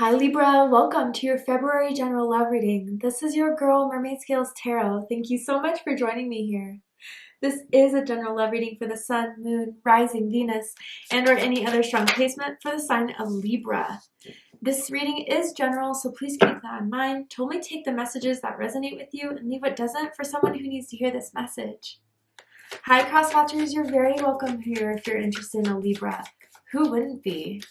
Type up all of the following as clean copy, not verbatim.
Hi Libra, welcome to your February general love reading. This is your girl Mermaid Scales Tarot. Thank you so much for joining me here. This is a general love reading for the Sun, Moon, Rising, Venus, and or any other strong placement for the sign of Libra. This reading is general, so please keep that in mind to only take the messages that resonate with you and leave what doesn't for someone who needs to hear this message. Hi crosswatchers, you're very welcome here if you're interested in a Libra. Who wouldn't be?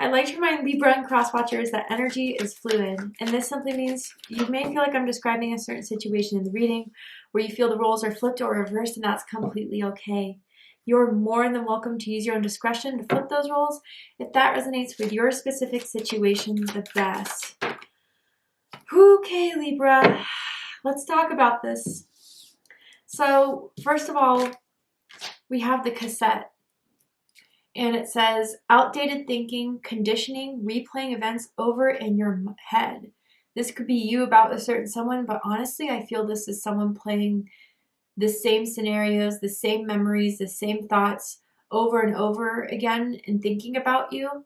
I'd like to remind Libra and crosswatchers that energy is fluid, and this simply means you may feel like I'm describing a certain situation in the reading where you feel the roles are flipped or reversed, and that's completely okay. You're more than welcome to use your own discretion to flip those roles if that resonates with your specific situation the best. Okay, Libra, let's talk about this. So, first of all, we have the cassette. And it says, outdated thinking, conditioning, replaying events over in your head. This could be you about a certain someone, but honestly, I feel this is someone playing the same scenarios, the same memories, the same thoughts over and over again and thinking about you.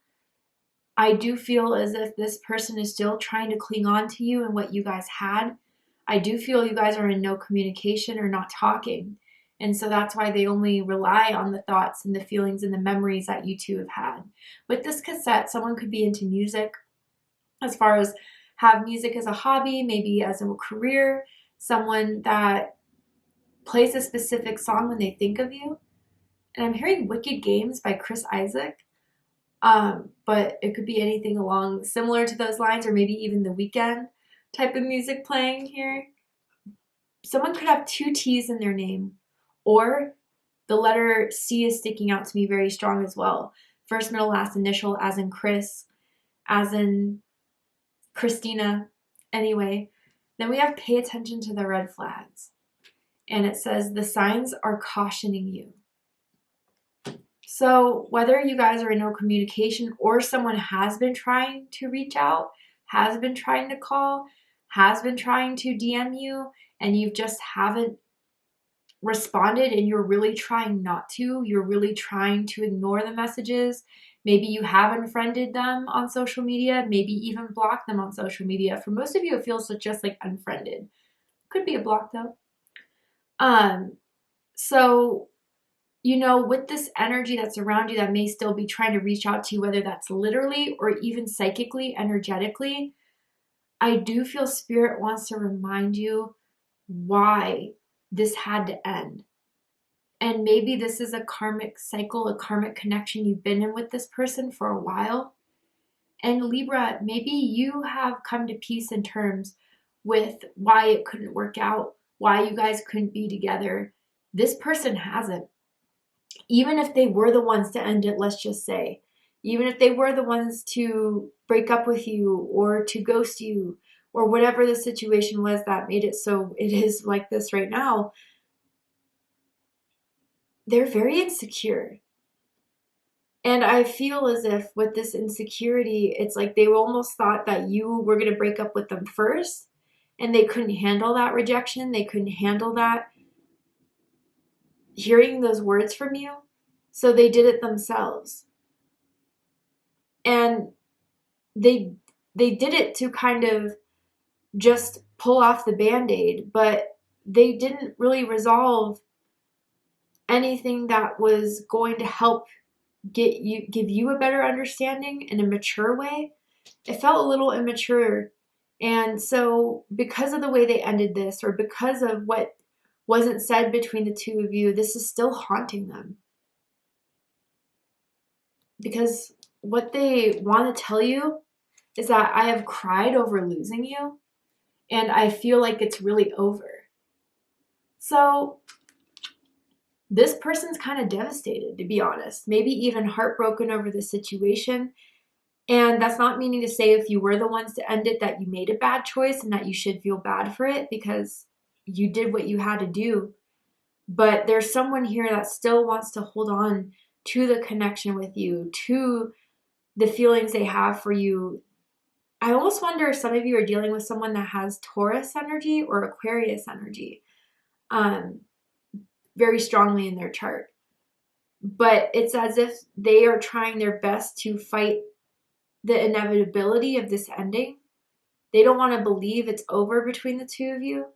I do feel as if this person is still trying to cling on to you and what you guys had. I do feel you guys are in no communication or not talking. And so that's why they only rely on the thoughts and the feelings and the memories that you two have had. With this cassette, someone could be into music as far as have music as a hobby, maybe as a career, someone that plays a specific song when they think of you. And I'm hearing Wicked Games by Chris Isaac, but it could be anything along similar to those lines, or maybe even The Weeknd type of music playing here. Someone could have two T's in their name. Or the letter C is sticking out to me very strong as well. First, middle, last initial, as in Chris, as in Christina. Anyway, then we have pay attention to the red flags. And it says the signs are cautioning you. So whether you guys are in no communication or someone has been trying to reach out, has been trying to call, has been trying to DM you, and you just haven't responded and you're really trying not to, you're really trying to ignore the messages. Maybe you have unfriended them on social media, maybe even blocked them on social media. For most of you, it feels just like unfriended. Could be a block though. So, with this energy that's around you that may still be trying to reach out to you, whether that's literally or even psychically, energetically, I do feel Spirit wants to remind you why this had to end. And maybe this is a karmic cycle, a karmic connection you've been in with this person for a while. And Libra, maybe you have come to peace and terms with why it couldn't work out, why you guys couldn't be together. This person hasn't. Even if they were the ones to end it, let's just say, even if they were the ones to break up with you or to ghost you, or whatever the situation was that made it so it is like this right now, they're very insecure. And I feel as if with this insecurity, it's like they almost thought that you were going to break up with them first, and they couldn't handle that rejection. They couldn't handle that, hearing those words from you. So they did it themselves. And they did it to kind of just pull off the Band-Aid, but they didn't really resolve anything that was going to help give you a better understanding in a mature way. It felt a little immature. And so because of the way they ended this, or because of what wasn't said between the two of you, this is still haunting them. Because what they want to tell you is that I have cried over losing you, and I feel like it's really over. So this person's kind of devastated, to be honest, maybe even heartbroken over the situation. And that's not meaning to say if you were the ones to end it that you made a bad choice and that you should feel bad for it, because you did what you had to do. But there's someone here that still wants to hold on to the connection with you, to the feelings they have for you. I almost wonder if some of you are dealing with someone that has Taurus energy or Aquarius energy very strongly in their chart. But it's as if they are trying their best to fight the inevitability of this ending. They don't want to believe it's over between the two of you.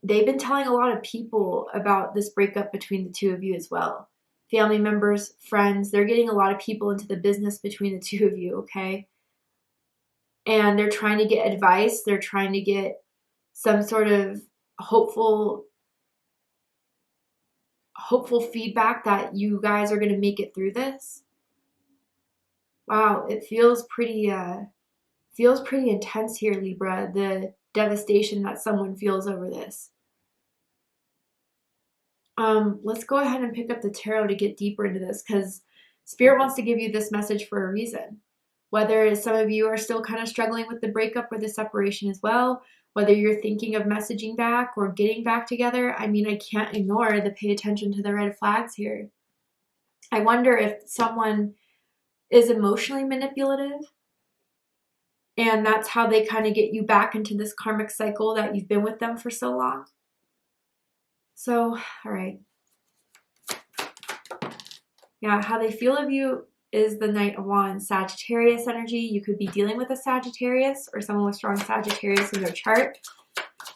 They've been telling a lot of people about this breakup between the two of you as well. Family members, friends, they're getting a lot of people into the business between the two of you, okay? And they're trying to get advice. They're trying to get some sort of hopeful feedback that you guys are going to make it through this. Wow, it feels pretty intense here, Libra, the devastation that someone feels over this. Let's go ahead and pick up the tarot to get deeper into this, because Spirit wants to give you this message for a reason. Whether some of you are still kind of struggling with the breakup or the separation as well, whether you're thinking of messaging back or getting back together, I mean, I can't ignore the pay attention to the red flags here. I wonder if someone is emotionally manipulative, and that's how they kind of get you back into this karmic cycle that you've been with them for so long. So, all right. Yeah, how they feel of you is the Knight of Wands, Sagittarius energy. You could be dealing with a Sagittarius or someone with strong Sagittarius in their chart.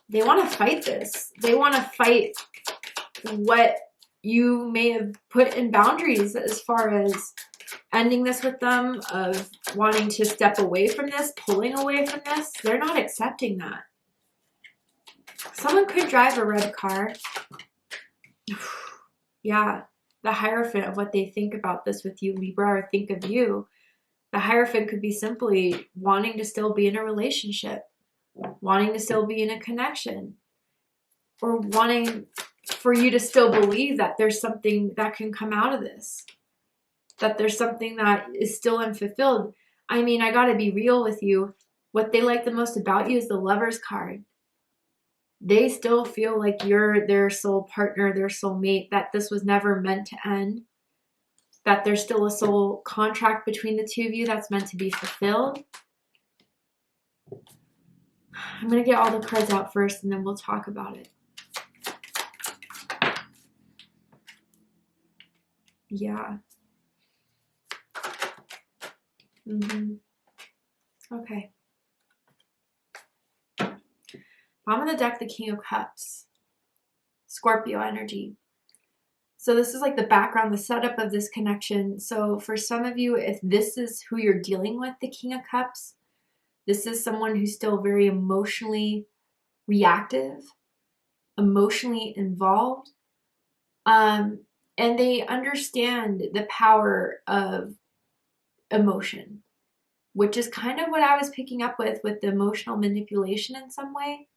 They want to fight this. They want to fight what you may have put in boundaries as far as ending this with them, of wanting to step away from this, pulling away from this. They're not accepting that. Someone could drive a red car. Yeah, the Hierophant of what they think about this with you, Libra, or think of you. The Hierophant could be simply wanting to still be in a relationship, wanting to still be in a connection, or wanting for you to still believe that there's something that can come out of this, that there's something that is still unfulfilled. I mean, I gotta be real with you. What they like the most about you is the Lover's card. They still feel like you're their soul partner, their soul mate, that this was never meant to end, that there's still a soul contract between the two of you that's meant to be fulfilled. I'm going to get all the cards out first, and then we'll talk about it. Yeah. Okay. Bottom of the deck, the King of Cups. Scorpio energy. So this is like the background, the setup of this connection. So for some of you, if this is who you're dealing with, the King of Cups, this is someone who's still very emotionally reactive, emotionally involved. And they understand the power of emotion, which is kind of what I was picking up with the emotional manipulation in some way.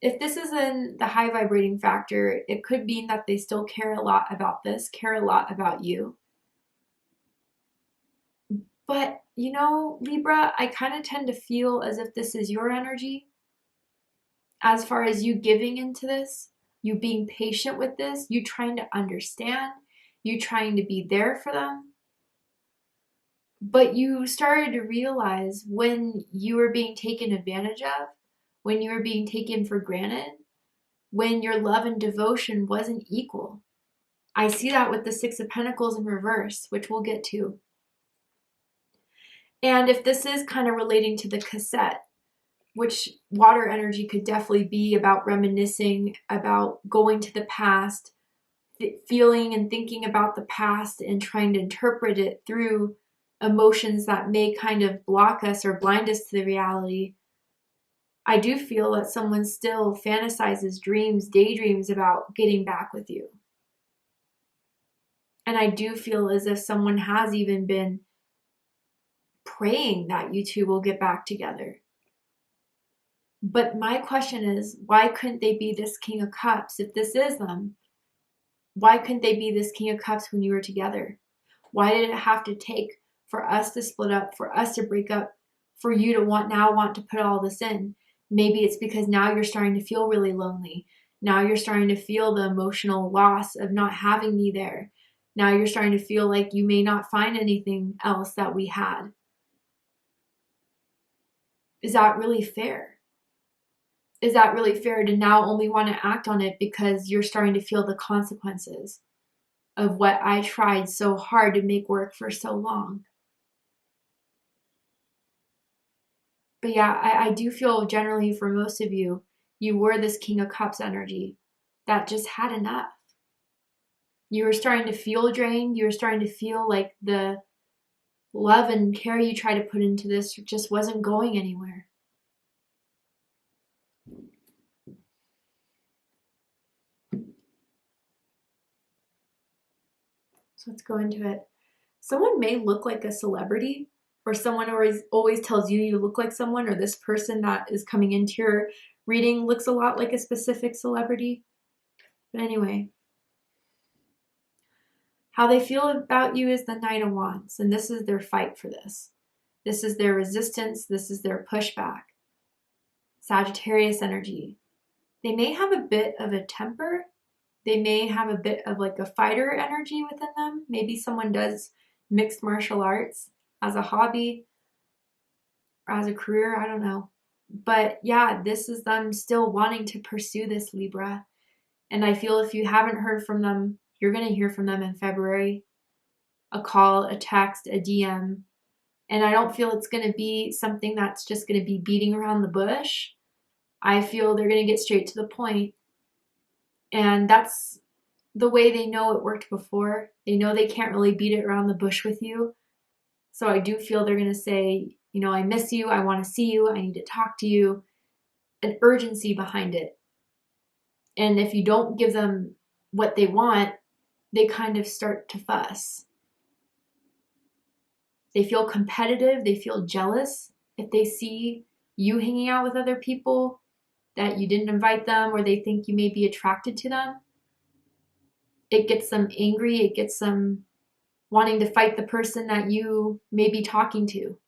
If this is in the high vibrating factor, it could mean that they still care a lot about this, care a lot about you. But, you know, Libra, I kind of tend to feel as if this is your energy. As far as you giving into this, you being patient with this, you trying to understand, you trying to be there for them. But you started to realize when you were being taken advantage of, when you were being taken for granted, when your love and devotion wasn't equal. I see that with the Six of Pentacles in reverse, which we'll get to. And if this is kind of relating to the cassette, which water energy could definitely be about reminiscing, about going to the past, feeling and thinking about the past and trying to interpret it through emotions that may kind of block us or blind us to the reality. I do feel that someone still fantasizes, dreams, daydreams about getting back with you. And I do feel as if someone has even been praying that you two will get back together. But my question is, why couldn't they be this King of Cups if this is them? Why couldn't they be this King of Cups when you were together? Why did it have to take for us to split up, for us to break up, for you to want to put all this in? Maybe it's because now you're starting to feel really lonely. Now you're starting to feel the emotional loss of not having me there. Now you're starting to feel like you may not find anything else that we had. Is that really fair? Is that really fair to now only want to act on it because you're starting to feel the consequences? of what I tried so hard to make work for so long. But yeah, I do feel generally for most of you, you were this King of Cups energy that just had enough. You were starting to feel drained. You were starting to feel like the love and care you tried to put into this just wasn't going anywhere. So let's go into it. Someone may look like a celebrity, or someone always tells you you look like someone, or this person that is coming into your reading looks a lot like a specific celebrity. But anyway, how they feel about you is the Knight of Wands, and this is their fight for this. This is their resistance. This is their pushback. Sagittarius energy. They may have a bit of a temper. They may have a bit of like a fighter energy within them. Maybe someone does mixed martial arts as a hobby or as a career. I don't know. But yeah, this is them still wanting to pursue this, Libra. And I feel if you haven't heard from them, you're going to hear from them in February. A call, a text, a DM. And I don't feel it's going to be something that's just going to be beating around the bush. I feel they're going to get straight to the point. And that's the way they know it worked before. They know they can't really beat it around the bush with you. So I do feel they're going to say, you know, I miss you. I want to see you. I need to talk to you. An urgency behind it. And if you don't give them what they want, they kind of start to fuss. They feel competitive. They feel jealous if they see you hanging out with other people that you didn't invite them, or they think you may be attracted to them. It gets them angry. It gets them wanting to fight the person that you may be talking to.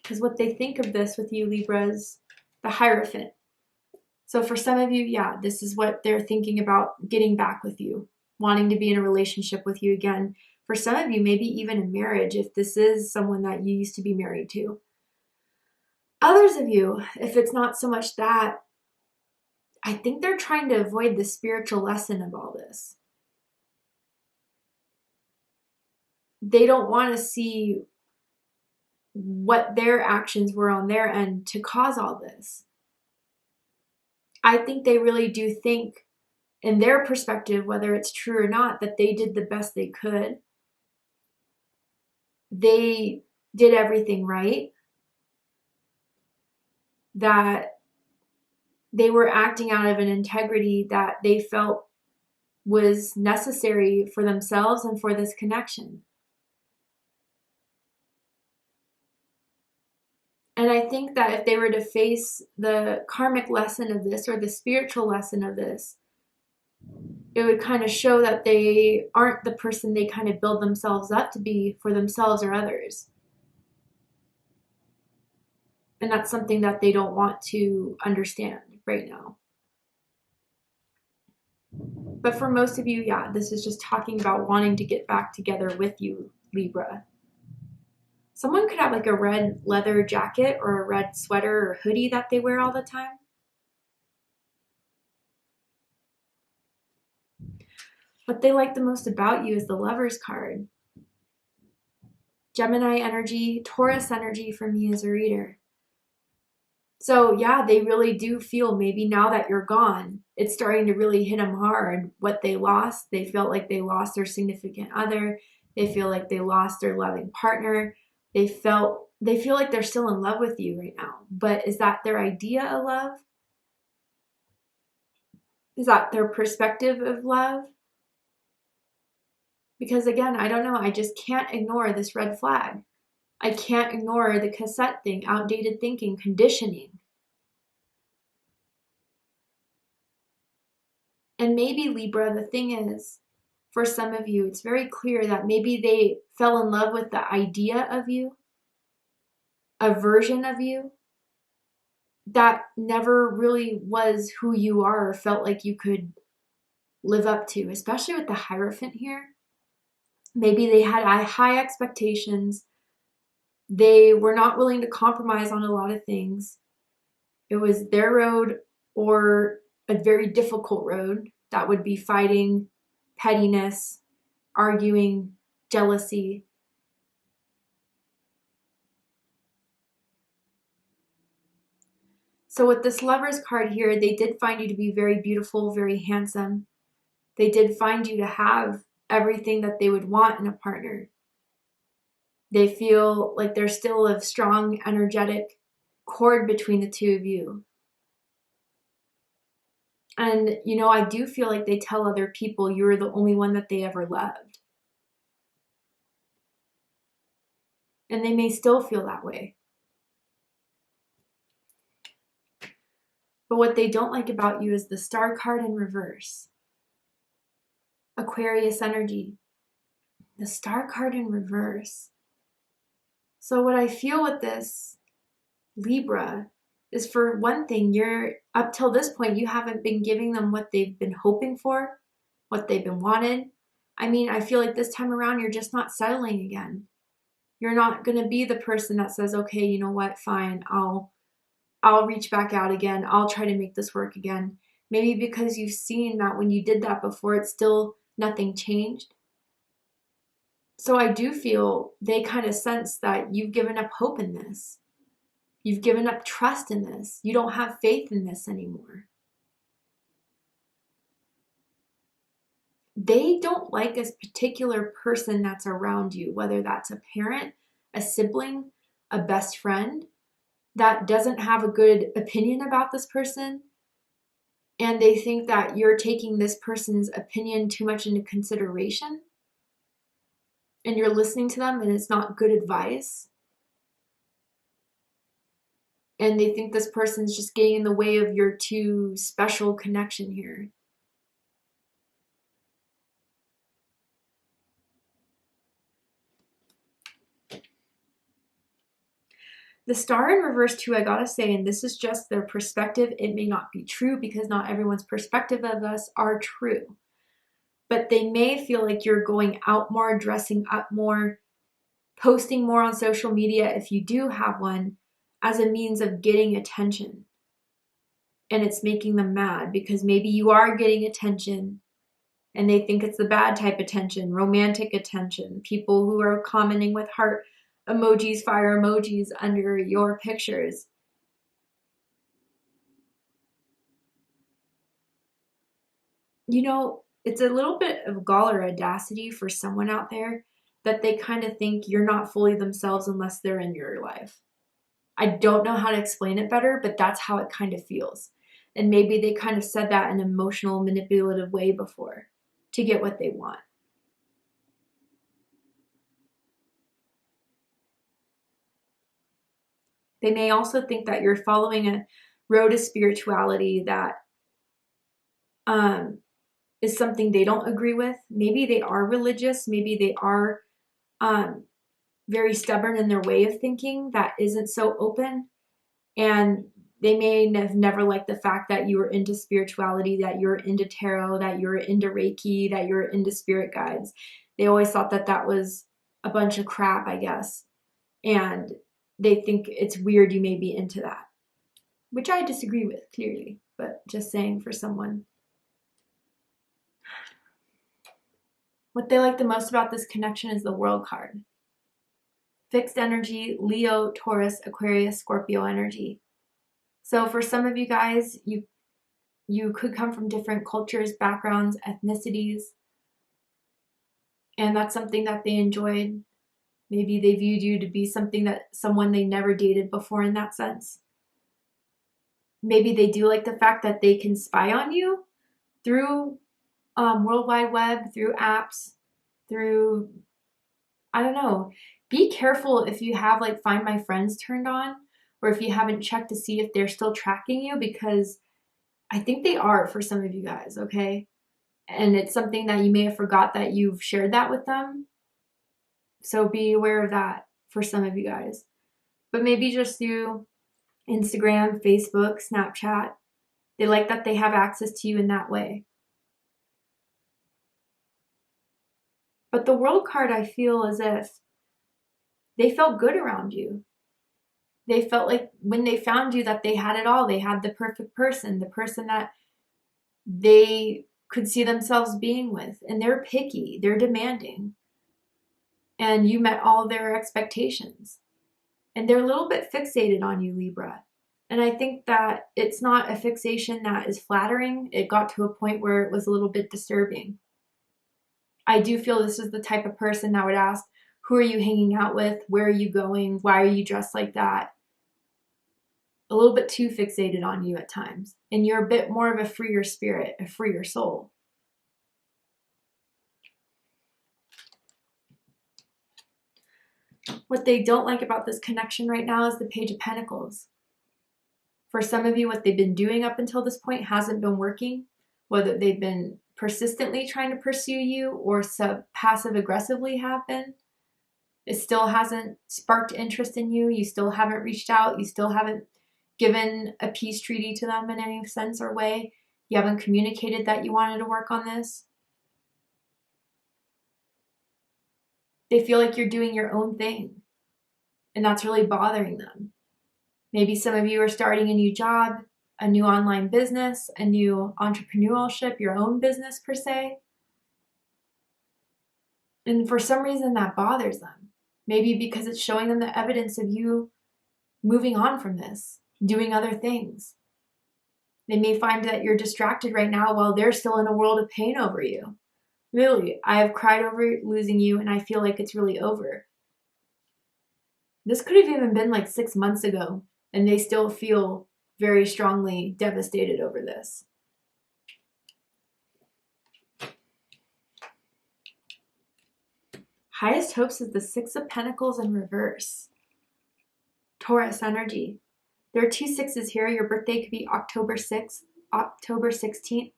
Because what they think of this with you, Libra, is the Hierophant. So for some of you, yeah, this is what they're thinking about getting back with you, wanting to be in a relationship with you again. For some of you, maybe even a marriage, if this is someone that you used to be married to. Others of you, if it's not so much that, I think they're trying to avoid the spiritual lesson of all this. They don't want to see what their actions were on their end to cause all this. I think they really do think, in their perspective, whether it's true or not, that they did the best they could. They did everything right. That they were acting out of an integrity that they felt was necessary for themselves and for this connection. And I think that if they were to face the karmic lesson of this or the spiritual lesson of this, it would kind of show that they aren't the person they kind of build themselves up to be for themselves or others. And that's something that they don't want to understand right now. But for most of you, yeah, this is just talking about wanting to get back together with you, Libra. Someone could have like a red leather jacket or a red sweater or hoodie that they wear all the time. What they like the most about you is the Lover's card. Gemini energy, Taurus energy for me as a reader. So yeah, they really do feel maybe now that you're gone, it's starting to really hit them hard what they lost. They felt like they lost their significant other. They feel like they lost their loving partner. They feel like they're still in love with you right now. But is that their idea of love? Is that their perspective of love? Because again, I don't know. I just can't ignore this red flag. I can't ignore the cassette thing, outdated thinking, conditioning. And maybe, Libra, the thing is, for some of you, it's very clear that maybe they fell in love with the idea of you, a version of you that never really was who you are or felt like you could live up to, especially with the Hierophant here. Maybe they had high expectations. They were not willing to compromise on a lot of things. It was their road or a very difficult road that would be fighting, pettiness, arguing, jealousy. So with this Lovers card here, they did find you to be very beautiful, very handsome. They did find you to have everything that they would want in a partner. They feel like there's still a strong, energetic cord between the two of you. And, you know, I do feel like they tell other people you're the only one that they ever loved. And they may still feel that way. But what they don't like about you is the Star card in reverse. Aquarius energy. The Star card in reverse. So what I feel with this Libra is, for one thing, you're, up till this point, you haven't been giving them what they've been hoping for, what they've been wanted. I mean, I feel like this time around, you're just not settling again. You're not going to be the person that says, okay, you know what, fine, I'll reach back out again. I'll try to make this work again. Maybe because you've seen that when you did that before, it's still nothing changed. So I do feel they kind of sense that you've given up hope in this. You've given up trust in this. You don't have faith in this anymore. They don't like a particular person that's around you, whether that's a parent, a sibling, a best friend, that doesn't have a good opinion about this person. And they think that you're taking this person's opinion too much into consideration. And you're listening to them and it's not good advice. And they think this person's just getting in the way of your two special connection here. The Star in reverse too, I gotta say, and this is just their perspective, it may not be true because not everyone's perspective of us are true. But they may feel like you're going out more, dressing up more, posting more on social media if you do have one, as a means of getting attention. And it's making them mad because maybe you are getting attention and they think it's the bad type attention, romantic attention, people who are commenting with heart emojis, fire emojis under your pictures. You know, it's a little bit of gall or audacity for someone out there that they kind of think you're not fully themselves unless they're in your life. I don't know how to explain it better, but that's how it kind of feels. And maybe they kind of said that in an emotional, manipulative way before to get what they want. They may also think that you're following a road to spirituality that is something they don't agree with. Maybe they are religious. Maybe they are very stubborn in their way of thinking that isn't so open. And they may have never liked the fact that you were into spirituality, that you're into tarot, that you're into Reiki, that you're into spirit guides. They always thought that that was a bunch of crap, I guess. And they think it's weird you may be into that, which I disagree with, clearly, but just saying for someone. What they like the most about this connection is the World card. Fixed energy, Leo, Taurus, Aquarius, Scorpio energy. So for some of you guys, you could come from different cultures, backgrounds, ethnicities, and that's something that they enjoyed. Maybe they viewed you to be someone they never dated before in that sense. Maybe they do like the fact that they can spy on you through World Wide Web, through apps, through, I don't know. Be careful if you have like Find My Friends turned on, or if you haven't checked to see if they're still tracking you, because I think they are for some of you guys, okay? And it's something that you may have forgot that you've shared that with them. So be aware of that for some of you guys. But maybe just through Instagram, Facebook, Snapchat. They like that they have access to you in that way. But the World card, I feel as if they felt good around you. They felt like when they found you that they had it all. They had the perfect person, the person that they could see themselves being with. And they're picky, they're demanding. And you met all their expectations. And they're a little bit fixated on you, Libra. And I think that it's not a fixation that is flattering. It got to a point where it was a little bit disturbing. I do feel this is the type of person that would ask, who are you hanging out with? Where are you going? Why are you dressed like that? A little bit too fixated on you at times. And you're a bit more of a freer spirit, a freer soul. What they don't like about this connection right now is the Page of Pentacles. For some of you, what they've been doing up until this point hasn't been working, whether they've been persistently trying to pursue you or passive aggressively have been. It still hasn't sparked interest in you. You still haven't reached out. You still haven't given a peace treaty to them in any sense or way. You haven't communicated that you wanted to work on this. They feel like you're doing your own thing, and that's really bothering them. Maybe some of you are starting a new job, a new online business, a new entrepreneurship, your own business per se. And for some reason that bothers them. Maybe because it's showing them the evidence of you moving on from this, doing other things. They may find that you're distracted right now while they're still in a world of pain over you. Really, I have cried over losing you and I feel like it's really over. This could have even been like 6 months ago and they still feel very strongly devastated over this. Highest hopes is the Six of Pentacles in reverse. Taurus energy. There are 2 6s here. Your birthday could be October 6th, October 16th,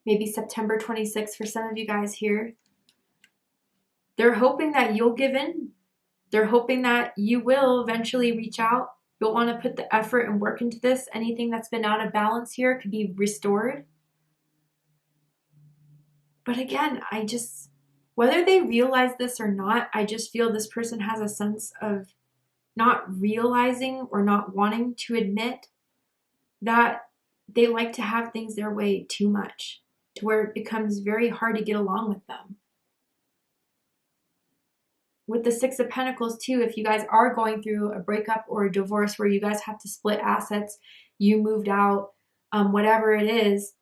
maybe September 26th for some of you guys here. They're hoping that you'll give in. They're hoping that you will eventually reach out. You'll want to put the effort and work into this. Anything that's been out of balance here could be restored. But again, whether they realize this or not, I just feel this person has a sense of not realizing or not wanting to admit that they like to have things their way too much, to where it becomes very hard to get along with them. With the Six of Pentacles too, if you guys are going through a breakup or a divorce where you guys have to split assets, you moved out, whatever it is,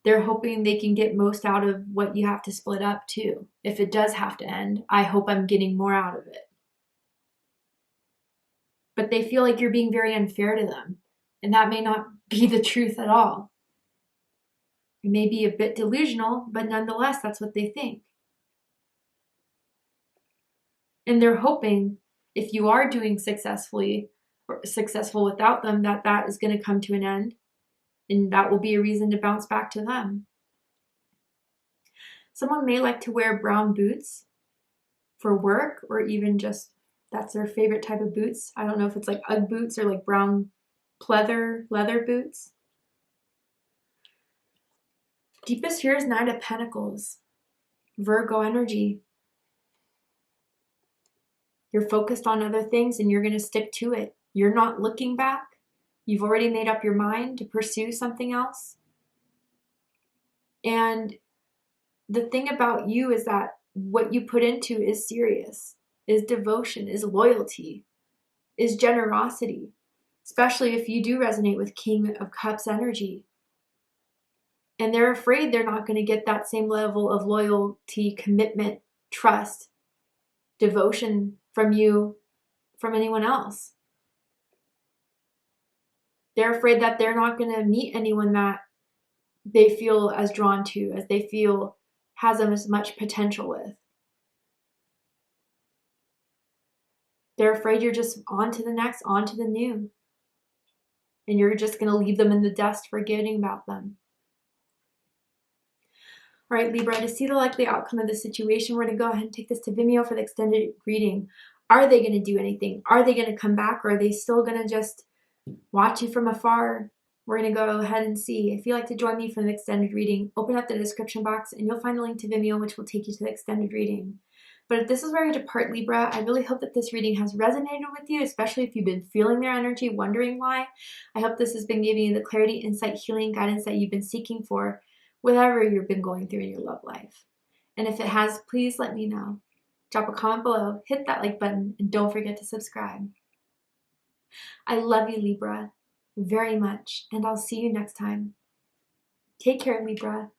they're hoping they can get most out of what you have to split up too. If it does have to end, I hope I'm getting more out of it. But they feel like you're being very unfair to them. And that may not be the truth at all. It may be a bit delusional, but nonetheless, that's what they think. And they're hoping if you are doing successful without them, that is going to come to an end. And that will be a reason to bounce back to them. Someone may like to wear brown boots for work, or even just that's their favorite type of boots. I don't know if it's like Ugg boots or like brown leather boots. Deepest here is Knight of Pentacles. Virgo energy. You're focused on other things and you're going to stick to it. You're not looking back. You've already made up your mind to pursue something else. And the thing about you is that what you put into is serious, is devotion, is loyalty, is generosity, especially if you do resonate with King of Cups energy. And they're afraid they're not going to get that same level of loyalty, commitment, trust, devotion from you, from anyone else. They're afraid that they're not going to meet anyone that they feel as drawn to, as they feel has as much potential with. They're afraid you're just on to the next, on to the new. And you're just going to leave them in the dust, forgetting about them. All right, Libra, to see the likely outcome of the situation, we're going to go ahead and take this to Vimeo for the extended reading. Are they going to do anything? Are they going to come back? Or are they still going to just watch you from afar? We're going to go ahead and see. If you'd like to join me for the extended reading, open up the description box and you'll find a link to Vimeo, which will take you to the extended reading. But if this is where you depart, Libra, I really hope that this reading has resonated with you, especially if you've been feeling their energy, wondering why. I hope this has been giving you the clarity, insight, healing, guidance that you've been seeking for. whatever you've been going through in your love life. And if it has, please let me know. Drop a comment below, hit that like button, and don't forget to subscribe. I love you, Libra, very much, and I'll see you next time. Take care, Libra.